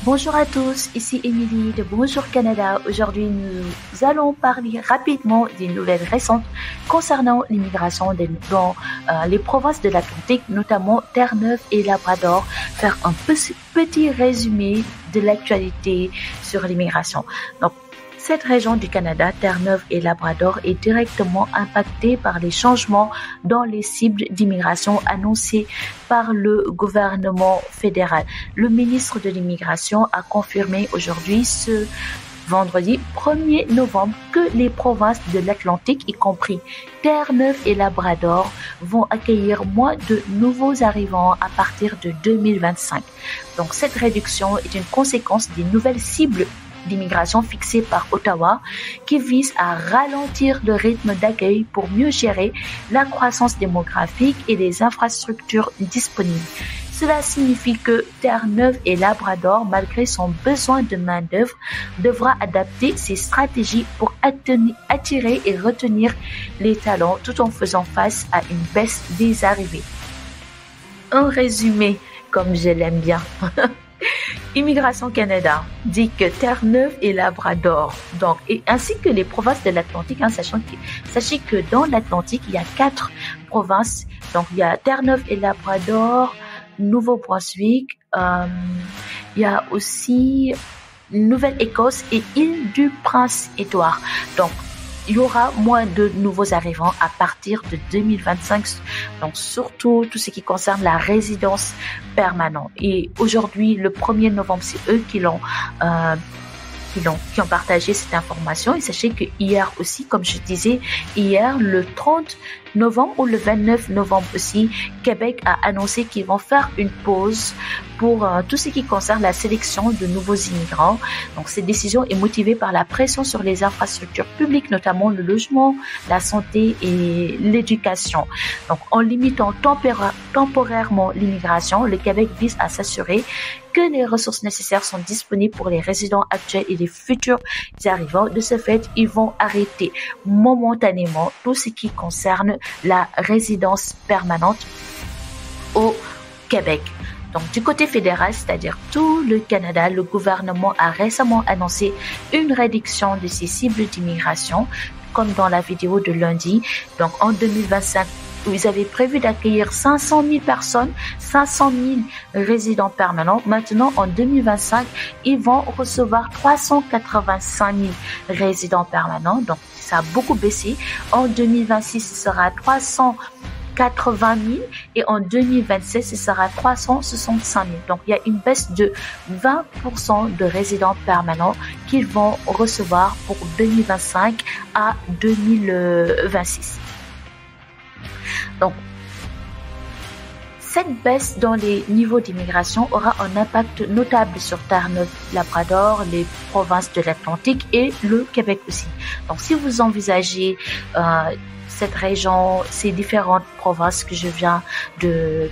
Bonjour à tous, ici Émilie de Bonjour Canada. Aujourd'hui, nous allons parler rapidement des nouvelles récentes concernant l'immigration dans les provinces de l'Atlantique, notamment Terre-Neuve et Labrador, faire un petit résumé de l'actualité sur l'immigration. Donc, cette région du Canada, Terre-Neuve et Labrador, est directement impactée par les changements dans les cibles d'immigration annoncés par le gouvernement fédéral. Le ministre de l'Immigration a confirmé aujourd'hui ce vendredi 1er novembre que les provinces de l'Atlantique, y compris Terre-Neuve et Labrador, vont accueillir moins de nouveaux arrivants à partir de 2025. Donc cette réduction est une conséquence des nouvelles cibles d'immigration fixée par Ottawa qui vise à ralentir le rythme d'accueil pour mieux gérer la croissance démographique et les infrastructures disponibles. Cela signifie que Terre-Neuve et Labrador, malgré son besoin de main-d'œuvre, devra adapter ses stratégies pour attirer et retenir les talents tout en faisant face à une baisse des arrivées. Un résumé, comme je l'aime bien. Immigration Canada dit que Terre-Neuve et Labrador, ainsi que les provinces de l'Atlantique, sachez que dans l'Atlantique, il y a 4 provinces. Donc, il y a Terre-Neuve et Labrador, Nouveau-Brunswick, il y a aussi Nouvelle-Écosse et Île-du-Prince-Édouard. Donc, il y aura moins de nouveaux arrivants à partir de 2025, donc surtout tout ce qui concerne la résidence permanente. Et aujourd'hui, le 1er novembre, c'est eux qui ont partagé cette information. Et sachez que hier aussi, comme je disais, hier, le 30 novembre ou le 29 novembre aussi, Québec a annoncé qu'ils vont faire une pause pour tout ce qui concerne la sélection de nouveaux immigrants. Donc, cette décision est motivée par la pression sur les infrastructures publiques, notamment le logement, la santé et l'éducation. Donc, en limitant temporairement l'immigration, le Québec vise à s'assurer que les ressources nécessaires sont disponibles pour les résidents actuels et les futurs arrivants. De ce fait, ils vont arrêter momentanément tout ce qui concerne la résidence permanente au Québec. Donc, du côté fédéral, c'est-à-dire tout le Canada, le gouvernement a récemment annoncé une réduction de ses cibles d'immigration, comme dans la vidéo de lundi. Donc, en 2025, ils avaient prévu d'accueillir 500 000 personnes, 500 000 résidents permanents. Maintenant, en 2025, ils vont recevoir 385 000 résidents permanents. Donc, ça a beaucoup baissé. En 2026, ce sera 380 000 et en 2027, ce sera 365 000. Donc, il y a une baisse de 20% de résidents permanents qu'ils vont recevoir pour 2025 à 2026. Donc, cette baisse dans les niveaux d'immigration aura un impact notable sur Terre-Neuve, Labrador, les provinces de l'Atlantique et le Québec aussi. Donc, si vous envisagez cette région, ces différentes provinces que je viens de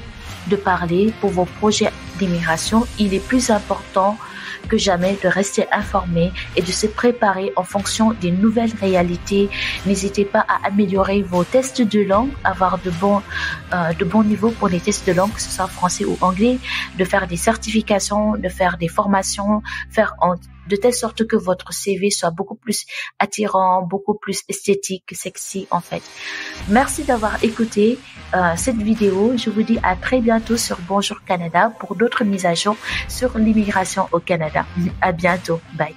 parler pour vos projets d'immigration, il est plus important que jamais de rester informé et de se préparer en fonction des nouvelles réalités. N'hésitez pas à améliorer vos tests de langue, avoir de bons niveaux pour les tests de langue, que ce soit français ou anglais, de faire des certifications, de faire des formations, de telle sorte que votre CV soit beaucoup plus attirant, beaucoup plus esthétique, sexy en fait. Merci d'avoir écouté cette vidéo. Je vous dis à très bientôt sur Bonjour Canada pour d'autres mises à jour sur l'immigration au Canada. À bientôt. Bye.